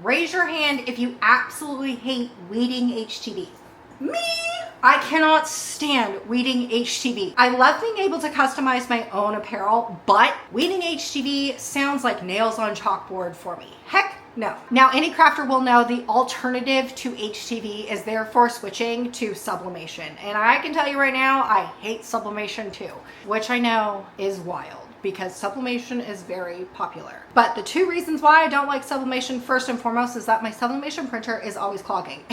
Raise your hand if you absolutely hate weeding HTV. Me? I cannot stand weeding HTV. I love being able to customize my own apparel, but weeding HTV sounds like nails on chalkboard for me. Heck no. Now, any crafter will know the alternative to HTV is therefore switching to sublimation. And I can tell you right now, I hate sublimation too, which I know is wild, because sublimation is very popular. But the two reasons why I don't like sublimation, first and foremost, is that my sublimation printer is always clogging.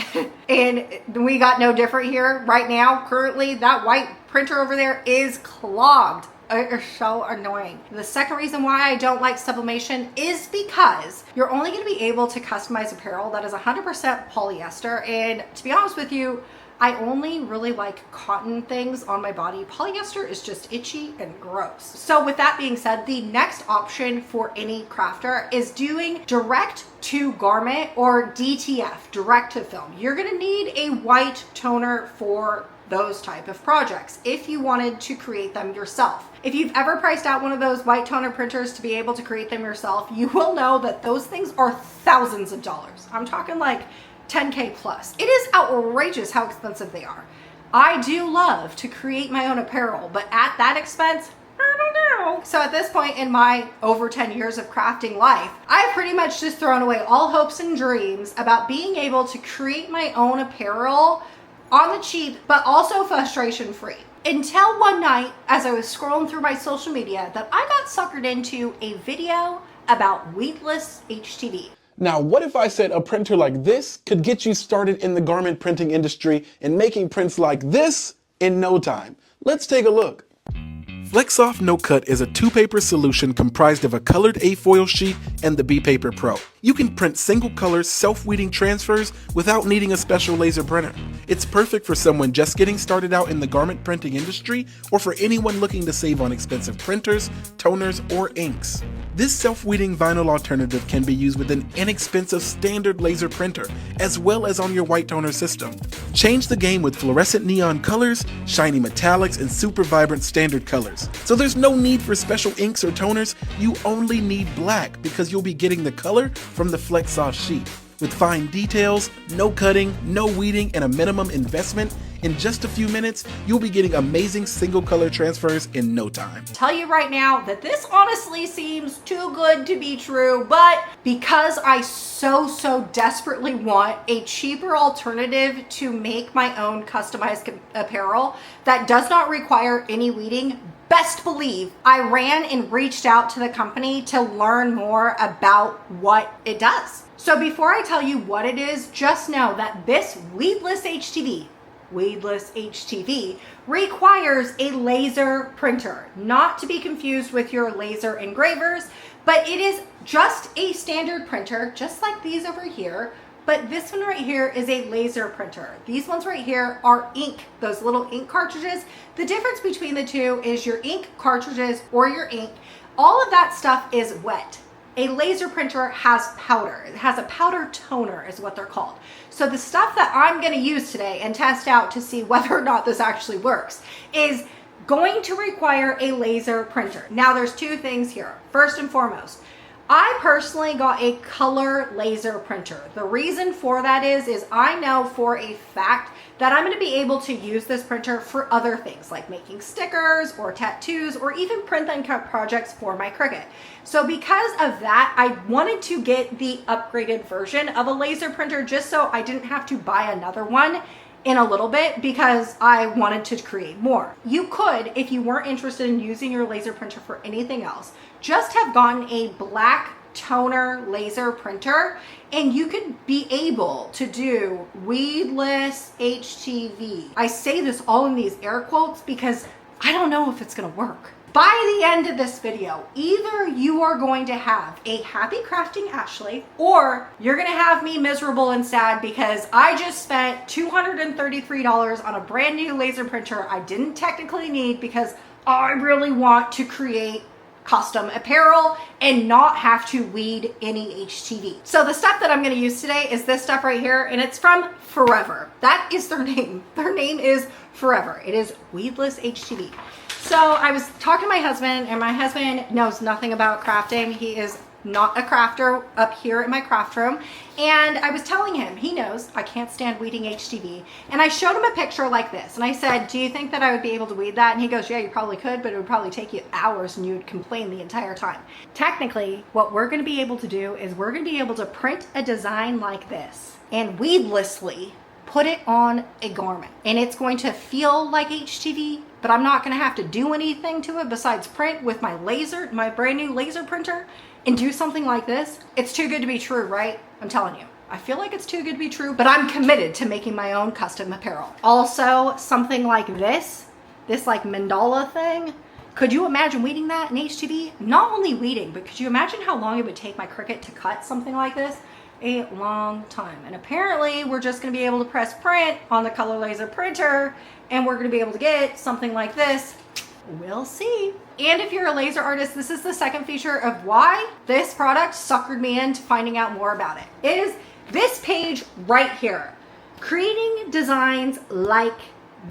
And we got no different here right now. Currently, that white printer over there is clogged. Are so annoying. The second reason why I don't like sublimation is because you're only going to be able to customize apparel that is 100% polyester. And to be honest with you, I only really like cotton things on my body. Polyester is just itchy and gross. So with that being said, the next option for any crafter is doing direct to garment, or DTF, direct to film. You're gonna need a white toner for those type of projects if you wanted to create them yourself. If you've ever priced out one of those white toner printers to be able to create them yourself, you will know that those things are thousands of dollars. I'm talking like 10K plus. It is outrageous how expensive they are. I do love to create my own apparel, but at that expense, I don't know. So at this point in my over 10 years of crafting life, I've pretty much just thrown away all hopes and dreams about being able to create my own apparel on the cheap, but also frustration free. Until one night, as I was scrolling through my social media, that I got suckered into a video about Weedless HTV. Now, what if I said a printer like this could get you started in the garment printing industry and making prints like this in no time? Let's take a look. FlexSoft No Cut is a two-paper solution comprised of a colored A foil sheet and the B Paper Pro. You can print single-color, self-weeding transfers without needing a special laser printer. It's perfect for someone just getting started out in the garment printing industry, or for anyone looking to save on expensive printers, toners, or inks. This self-weeding vinyl alternative can be used with an inexpensive standard laser printer, as well as on your white toner system. Change the game with fluorescent neon colors, shiny metallics, and super vibrant standard colors. So there's no need for special inks or toners, you only need black, because you'll be getting the color from the FlexSoft sheet. With fine details, no cutting, no weeding, and a minimum investment, in just a few minutes, you'll be getting amazing single color transfers in no time. Tell you right now that this honestly seems too good to be true, but because I so desperately want a cheaper alternative to make my own customized apparel that does not require any weeding, best believe I ran and reached out to the company to learn more about what it does. So before I tell you what it is, just know that this Weedless HTV requires a laser printer, not to be confused with your laser engravers, but it is just a standard printer, just like these over here. But this one right here is a laser printer. These ones right here are ink, those little ink cartridges. The difference between the two is your ink cartridges or your ink, all of that stuff is wet. A laser printer has powder. It has a powder toner is what they're called. So the stuff that I'm gonna use today and test out to see whether or not this actually works is going to require a laser printer. Now there's two things here. First and foremost, I personally got a color laser printer. The reason for that is I know for a fact that I'm gonna be able to use this printer for other things like making stickers or tattoos or even print and cut projects for my Cricut. So because of that, I wanted to get the upgraded version of a laser printer just so I didn't have to buy another one in a little bit because I wanted to create more. You could, if you weren't interested in using your laser printer for anything else, just have gotten a black toner laser printer and you could be able to do Weedless HTV. I say this all in these air quotes because I don't know if it's gonna work. By the end of this video, either you are going to have a happy crafting Ashley, or you're gonna have me miserable and sad because I just spent $233 on a brand new laser printer I didn't technically need because I really want to create custom apparel and not have to weed any HTV. So the stuff that I'm gonna use today is this stuff right here, and it's from Forever. That is their name. Their name is Forever. It is Weedless HTV. So I was talking to my husband, and my husband knows nothing about crafting. He is not a crafter up here in my craft room. And I was telling him, he knows I can't stand weeding HTV. And I showed him a picture like this. And I said, do you think that I would be able to weed that? And he goes, yeah, you probably could, but it would probably take you hours and you would complain the entire time. Technically, what we're gonna be able to do is we're gonna be able to print a design like this and weedlessly put it on a garment. And it's going to feel like HTV, but I'm not gonna have to do anything to it besides print with my laser, my brand new laser printer, and do something like this. It's too good to be true, right? I'm telling you. I feel like it's too good to be true, but I'm committed to making my own custom apparel. Also, something like this like mandala thing, could you imagine weeding that in HTV? Not only weeding, but could you imagine how long it would take my Cricut to cut something like this? A long time. And apparently we're just gonna be able to press print on the color laser printer and we're gonna be able to get something like this. We'll see. And if you're a laser artist, this is the second feature of why this product suckered me into finding out more about it. It is this page right here. Creating designs like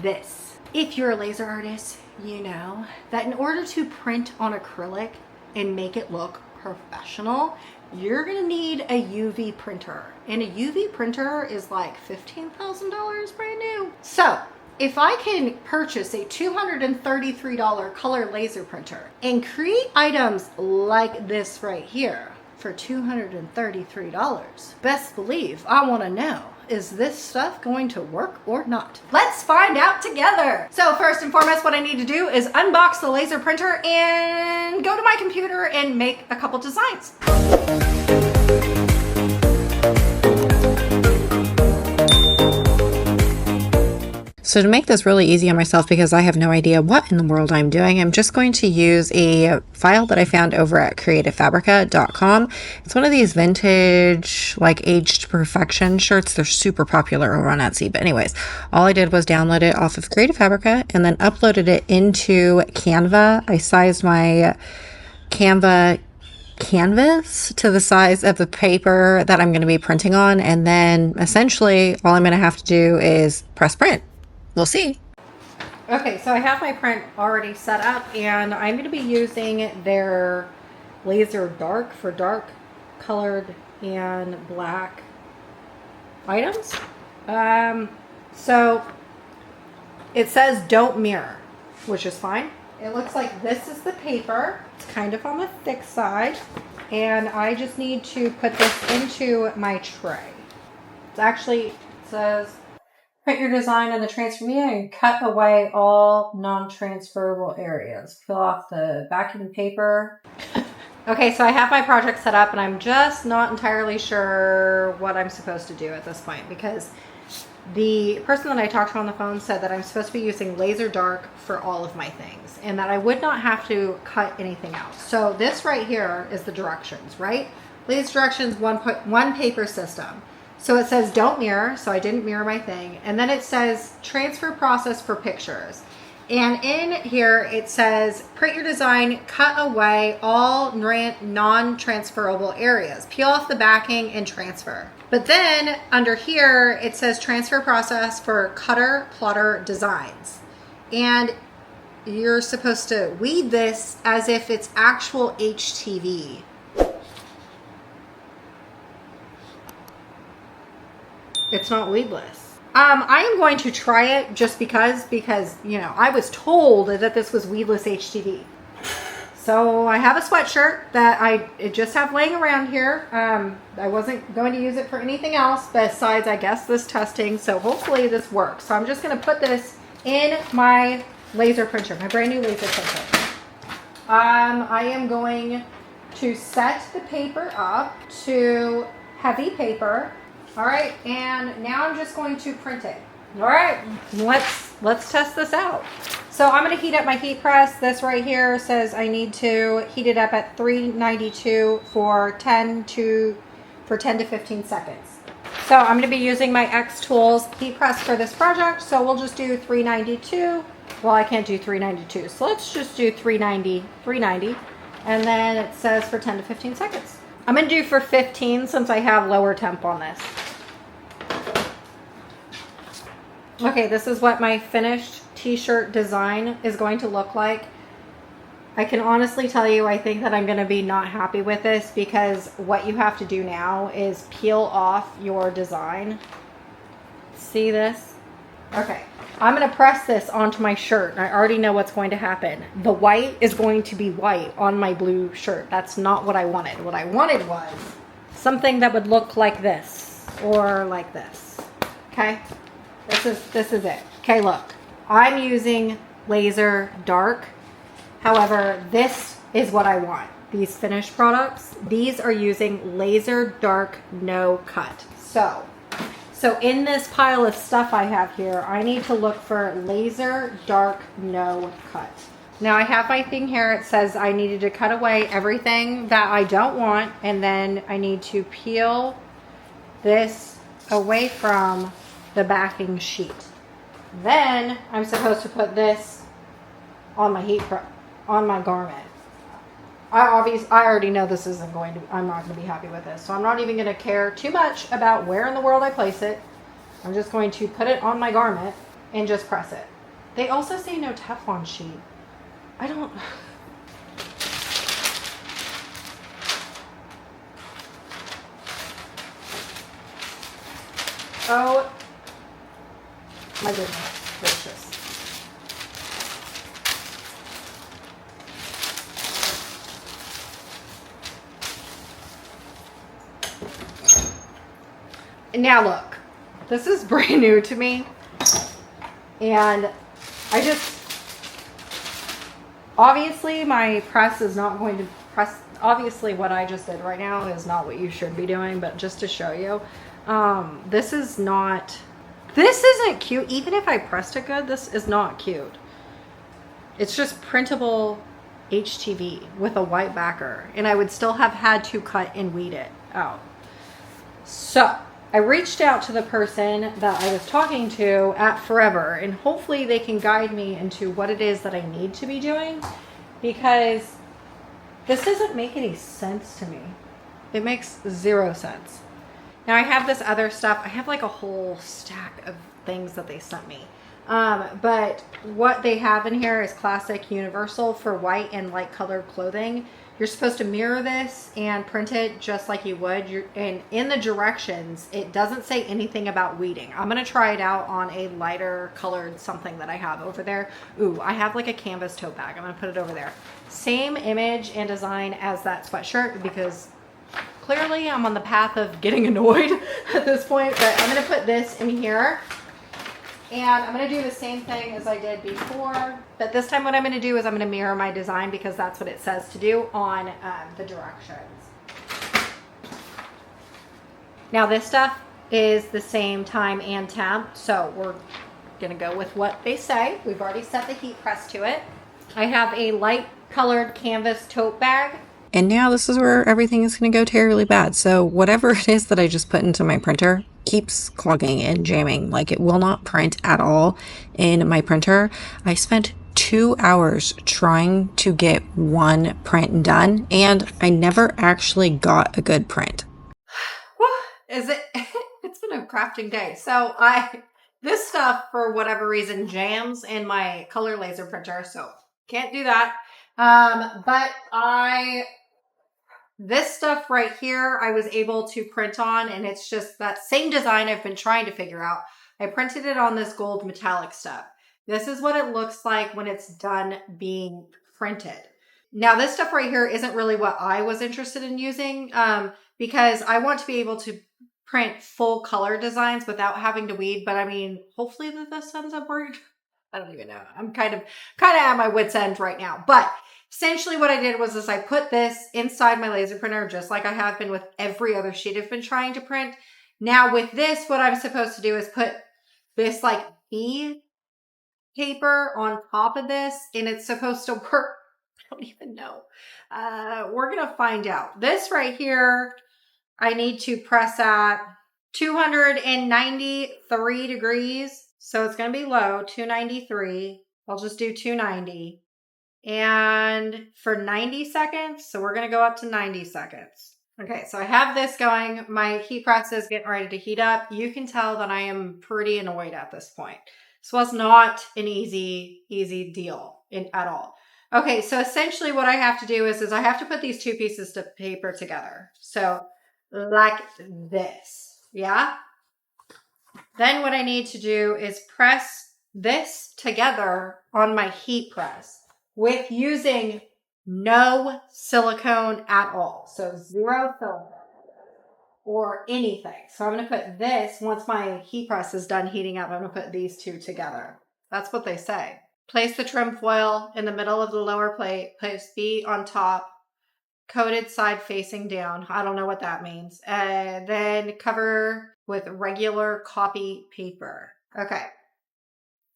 this. If you're a laser artist, you know that in order to print on acrylic and make it look professional, you're gonna need a UV printer. And a UV printer is like $15,000 brand new. So if I can purchase a $233 color laser printer and create items like this right here for $233, best believe I wanna know, is this stuff going to work or not? Let's find out together. So first and foremost, what I need to do is unbox the laser printer and go to my computer and make a couple designs. So to make this really easy on myself, because I have no idea what in the world I'm doing, I'm just going to use a file that I found over at creativefabrica.com. It's one of these vintage, like aged to perfection shirts. They're super popular over on Etsy. But anyways, all I did was download it off of Creative Fabrica and then uploaded it into Canva. I sized my Canva canvas to the size of the paper that I'm going to be printing on. And then essentially all I'm going to have to do is press print. We'll see. Okay, so I have my print already set up and I'm going to be using their laser dark for dark colored and black items. So it says don't mirror, which is fine. It looks like this is the paper. It's kind of on the thick side and I just need to put this into my tray. It's actually, it says print your design in the transfer media and cut away all non-transferable areas. Peel off the backing paper. Okay, so I have my project set up and I'm just not entirely sure what I'm supposed to do at this point because the person that I talked to on the phone said that I'm supposed to be using laser dark for all of my things and that I would not have to cut anything out. So this right here is the directions, right? Laser directions, one paper system. So it says don't mirror, so I didn't mirror my thing. And then it says transfer process for pictures. And in here it says print your design, cut away all non-transferable areas. Peel off the backing and transfer. But then under here it says transfer process for cutter plotter designs. And you're supposed to weed this as if it's actual HTV. It's not weedless. I am going to try it just because, you know, I was told that this was weedless HTV. So I have a sweatshirt that I just have laying around here. I wasn't going to use it for anything else besides, I guess, this testing. So hopefully this works. So I'm just going to put this in my laser printer, my brand new laser printer. I am going to set the paper up to heavy paper. All right, and now I'm just going to print it. All right, let's test this out. So I'm going to heat up my heat press. This right here says I need to heat it up at 392 for 10 to 15 seconds. So I'm going to be using my X Tools heat press for this project. So we'll just do 392. Well, I can't do 392, so let's just do 390, and then it says for 10 to 15 seconds. I'm going to do for 15 since I have lower temp on this. Okay, this is what my finished t-shirt design is going to look like. I can honestly tell you, I think that I'm going to be not happy with this because what you have to do now is peel off your design. See this? Okay. I'm going to press this onto my shirt, and I already know what's going to happen. The white is going to be white on my blue shirt. That's not what I wanted. What I wanted was something that would look like this or like this. Okay? This is it. Okay, look. I'm using laser dark. However, this is what I want. These finished products, these are using laser dark no cut. So in this pile of stuff I have here, I need to look for laser dark no cut. Now I have my thing here. It says I needed to cut away everything that I don't want, and then I need to peel this away from the backing sheet. Then I'm supposed to put this on my on my garment. I already know this isn't going to, I'm not going to be happy with this. So I'm not even going to care too much about where in the world I place it. I'm just going to put it on my garment and just press it. They also say no Teflon sheet. I don't... Oh my goodness gracious. Now look, this is brand new to me, and obviously my press is not going to press, obviously what I just did right now is not what you should be doing, but just to show you, this isn't cute. Even if I pressed it good, this is not cute. It's just printable HTV with a white backer, and I would still have had to cut and weed it out. So I reached out to the person that I was talking to at Forever, and hopefully they can guide me into what it is that I need to be doing, because this doesn't make any sense to me. It makes zero sense. Now I have this other stuff. I have like a whole stack of things that they sent me. But what they have in here is classic universal for white and light colored clothing. You're supposed to mirror this and print it just like you would. And in the directions, it doesn't say anything about weeding. I'm going to try it out on a lighter colored something that I have over there. Ooh, I have like a canvas tote bag. I'm going to put it over there. Same image and design as that sweatshirt, because clearly I'm on the path of getting annoyed at this point. But I'm going to put this in here. And I'm going to do the same thing as I did before, but this time what I'm going to do is I'm going to mirror my design, because that's what it says to do on the directions. Now this stuff is the same time and temp, so we're going to go with what they say. We've already set the heat press to it. I have a light colored canvas tote bag. And now this is where everything is going to go terribly bad. So whatever it is that I just put into my printer keeps clogging and jamming. Like, it will not print at all in my printer. I spent 2 hours trying to get one print done, and I never actually got a good print. It's been a crafting day. So this stuff for whatever reason jams in my color laser printer, so can't do that. But this stuff right here, I was able to print on, and it's just that same design I've been trying to figure out. I printed it on this gold metallic stuff. This is what it looks like when it's done being printed. Now, this stuff right here isn't really what I was interested in using, because I want to be able to print full color designs without having to weed. But I mean, hopefully this ends up working. I don't even know. I'm kind of at my wit's end right now. But essentially what I did was I put this inside my laser printer, just like I have been with every other sheet I've been trying to print. Now with this, what I'm supposed to do is put this like bead paper on top of this, and it's supposed to work. I don't even know. We're going to find out. This right here, I need to press at 293 degrees. So it's going to be low, 293. I'll just do 290. And for 90 seconds, so we're going to go up to 90 seconds. Okay, so I have this going. My heat press is getting ready to heat up. You can tell that I am pretty annoyed at this point. This was not an easy deal at all. Okay, so essentially what I have to do is I have to put these two pieces of paper together. So like this, yeah? Then what I need to do is press this together on my heat press with using no silicone at all. So 0 silicone or anything. So I'm going to put this, once my heat press is done heating up, I'm going to put these two together. That's what they say. Place the trim foil in the middle of the lower plate. Place B on top, coated side facing down. I don't know what that means. And then cover with regular copy paper. Okay.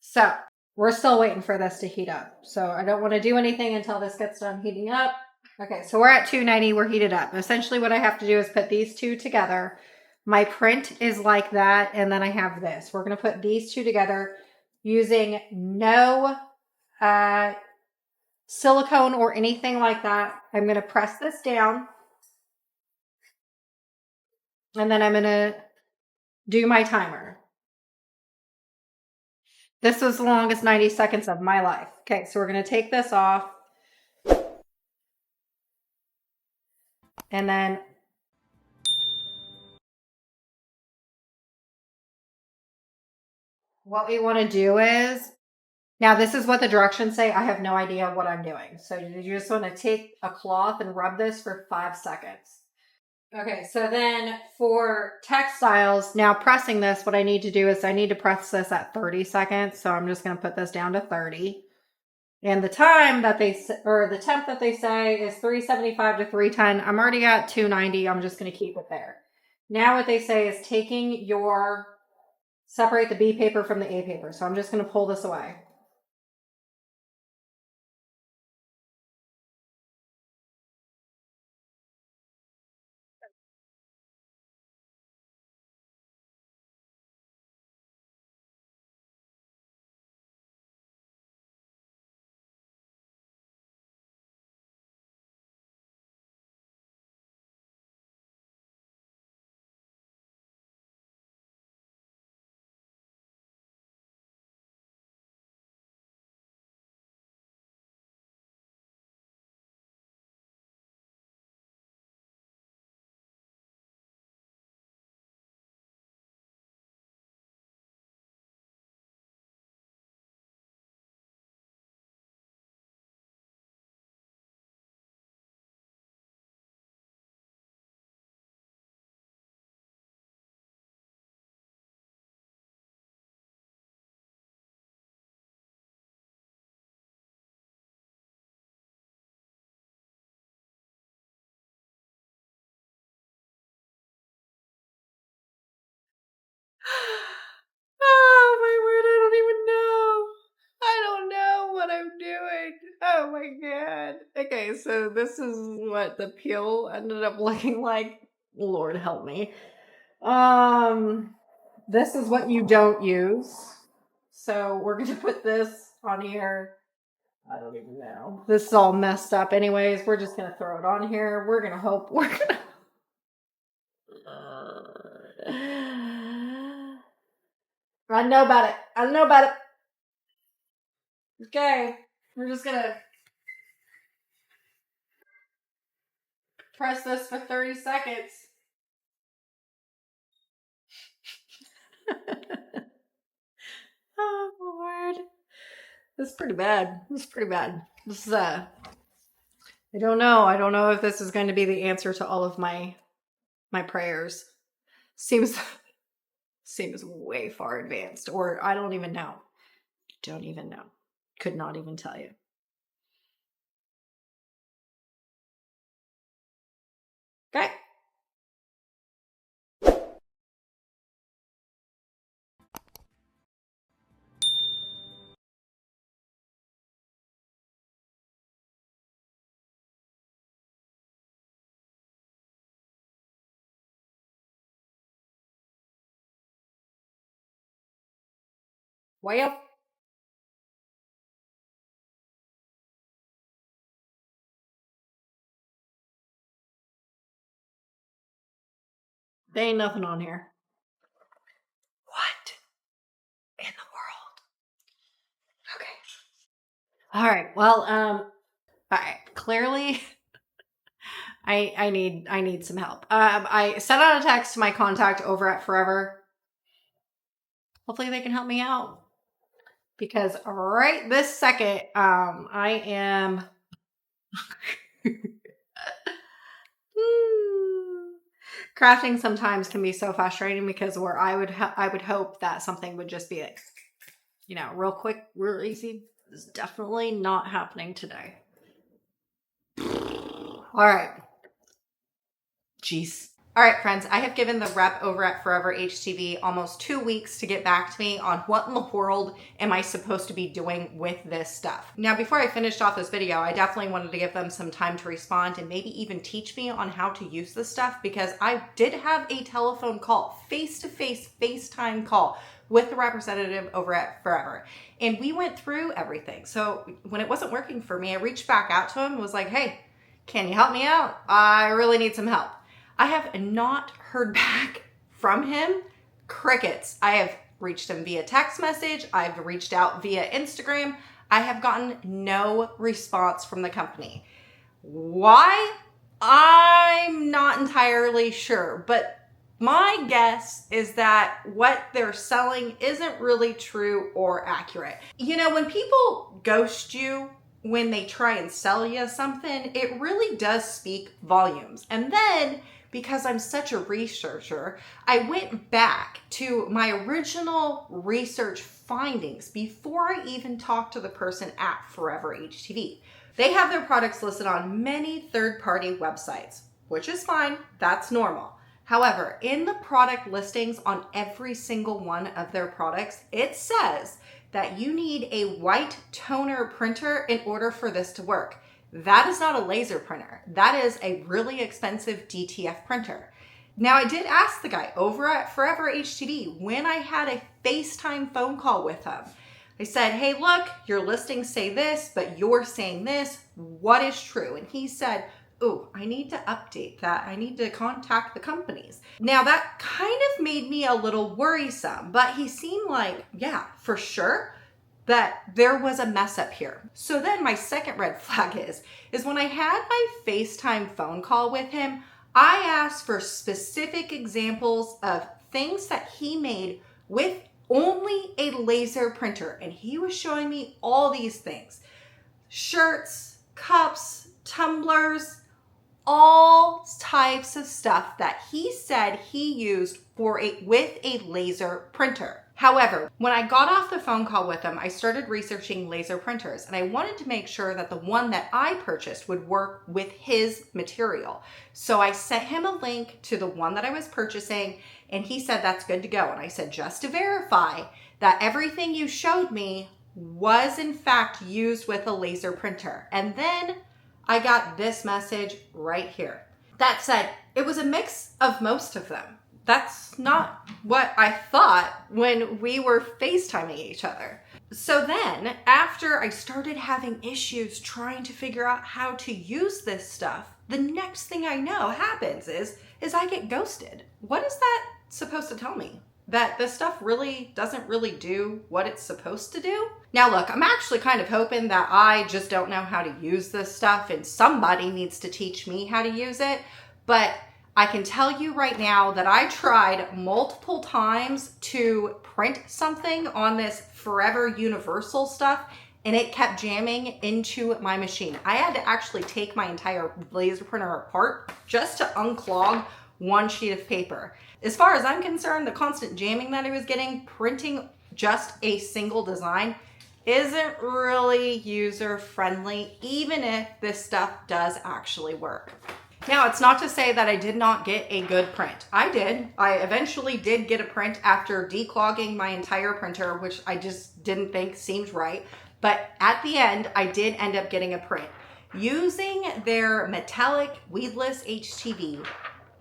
So we're still waiting for this to heat up. So I don't want to do anything until this gets done heating up. Okay, so we're at 290, we're heated up. Essentially what I have to do is put these two together. My print is like that, and then I have this. We're going to put these two together using no silicone or anything like that. I'm going to press this down, and then I'm going to do my timer. This was the longest 90 seconds of my life. Okay, so we're going to take this off. And then what we want to do is, now this is what the directions say. I have no idea what I'm doing. So you just want to take a cloth and rub this for 5 seconds. Okay, so then for textiles, now pressing this, what I need to do is I need to press this at 30 seconds. So I'm just going to put this down to 30. And the time that the temp that they say is 375 to 310. I'm already at 290. I'm just going to keep it there. Now what they say is separate the B paper from the A paper. So I'm just going to pull this away. Oh my word, I don't know what I'm doing. Oh my god. Okay, so this is what the peel ended up looking like. Lord help me. This is what you don't use. So we're gonna put this on here. I don't even know. This is all messed up anyways. We're just gonna throw it on here. We're gonna hope we're gonna I know about it. I know about it. Okay. We're just gonna press this for 30 seconds. Oh, Lord. This is pretty bad. This is pretty bad. This is, I don't know. I don't know if this is going to be the answer to all of my prayers. Seems way far advanced, or I don't even know. Don't even know. Could not even tell you. Okay. Well, there ain't nothing on here. What in the world? Okay. All right. Well, All right, clearly I need some help. I sent out a text to my contact over at Forever. Hopefully they can help me out, because right this second, I am crafting sometimes can be so frustrating, because where I would hope that something would just be like, you know, real quick, real easy. Is definitely not happening today. All right. Jeez. All right, friends, I have given the rep over at Forever HTV almost 2 weeks to get back to me on what in the world am I supposed to be doing with this stuff. Now, before I finished off this video, I definitely wanted to give them some time to respond and maybe even teach me on how to use this stuff, because I did have a telephone call, face-to-face FaceTime call with the representative over at Forever. And we went through everything. So when it wasn't working for me, I reached back out to him and was like, hey, can you help me out? I really need some help. I have not heard back from him. Crickets. I have reached him via text message. I've reached out via Instagram. I have gotten no response from the company. Why? I'm not entirely sure, but my guess is that what they're selling isn't really true or accurate. You know, when people ghost you when they try and sell you something, it really does speak volumes. And then, because I'm such a researcher, I went back to my original research findings before I even talked to the person at Forever HTV. They have their products listed on many third-party websites, which is fine, that's normal. However, in the product listings on every single one of their products, it says that you need a white toner printer in order for this to work. That is not a laser printer. That is a really expensive DTF printer. Now, I did ask the guy over at Forever HTV when I had a FaceTime phone call with him. I said, hey, look, your listings say this, but you're saying this. What is true? And he said, oh, I need to update that. I need to contact the companies. Now, that kind of made me a little worrisome, but he seemed like, yeah, for sure, that there was a mess up here. So then my second red flag is when I had my FaceTime phone call with him, I asked for specific examples of things that he made with only a laser printer. And he was showing me all these things: shirts, cups, tumblers, all types of stuff that he said he used with a laser printer. However, when I got off the phone call with him, I started researching laser printers, and I wanted to make sure that the one that I purchased would work with his material. So I sent him a link to the one that I was purchasing, and he said that's good to go. And I said, just to verify that everything you showed me was in fact used with a laser printer. And then I got this message right here that said it was a mix of most of them. That's not what I thought when we were FaceTiming each other. So then, after I started having issues trying to figure out how to use this stuff, the next thing I know happens is I get ghosted. What is that supposed to tell me? That this stuff really doesn't really do what it's supposed to do? Now look, I'm actually kind of hoping that I just don't know how to use this stuff and somebody needs to teach me how to use it. But I can tell you right now that I tried multiple times to print something on this Forever Universal stuff, and it kept jamming into my machine. I had to actually take my entire laser printer apart just to unclog one sheet of paper. As far as I'm concerned, the constant jamming that I was getting printing just a single design isn't really user friendly, even if this stuff does actually work. Now, it's not to say that I did not get a good print. I did. I eventually did get a print after declogging my entire printer, which I just didn't think seemed right. But at the end, I did end up getting a print. Using their metallic Weedless HTV,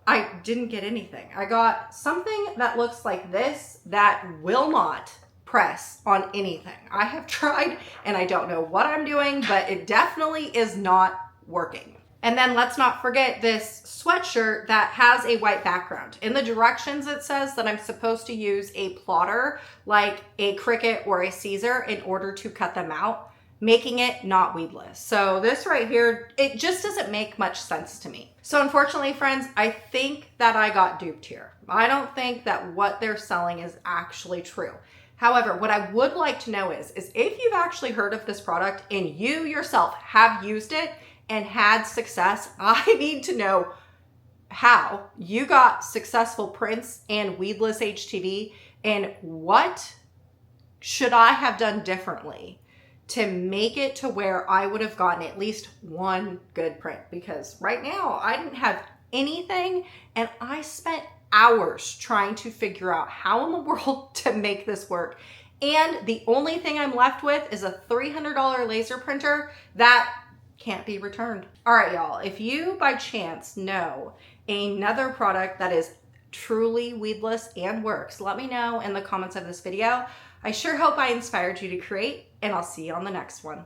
I didn't get anything. I got something that looks like this that will not press on anything. I have tried and I don't know what I'm doing, but it definitely is not working. And then let's not forget this sweatshirt that has a white background. In the directions, it says that I'm supposed to use a plotter like a Cricut or a Caesar in order to cut them out. making it not weedless. So this right here, it just doesn't make much sense to me. So unfortunately, friends, I think that I got duped here. I don't think that what they're selling is actually true. However, what I would like to know is if you've actually heard of this product and you yourself have used it and had success, I need to know how you got successful prints and Weedless HTV, and what should I have done differently to make it to where I would have gotten at least one good print. Because right now I didn't have anything, and I spent hours trying to figure out how in the world to make this work. And the only thing I'm left with is a $300 laser printer that can't be returned. All right, y'all, if you by chance know another product that is truly weedless and works, let me know in the comments of this video. I sure hope I inspired you to create, and I'll see you on the next one.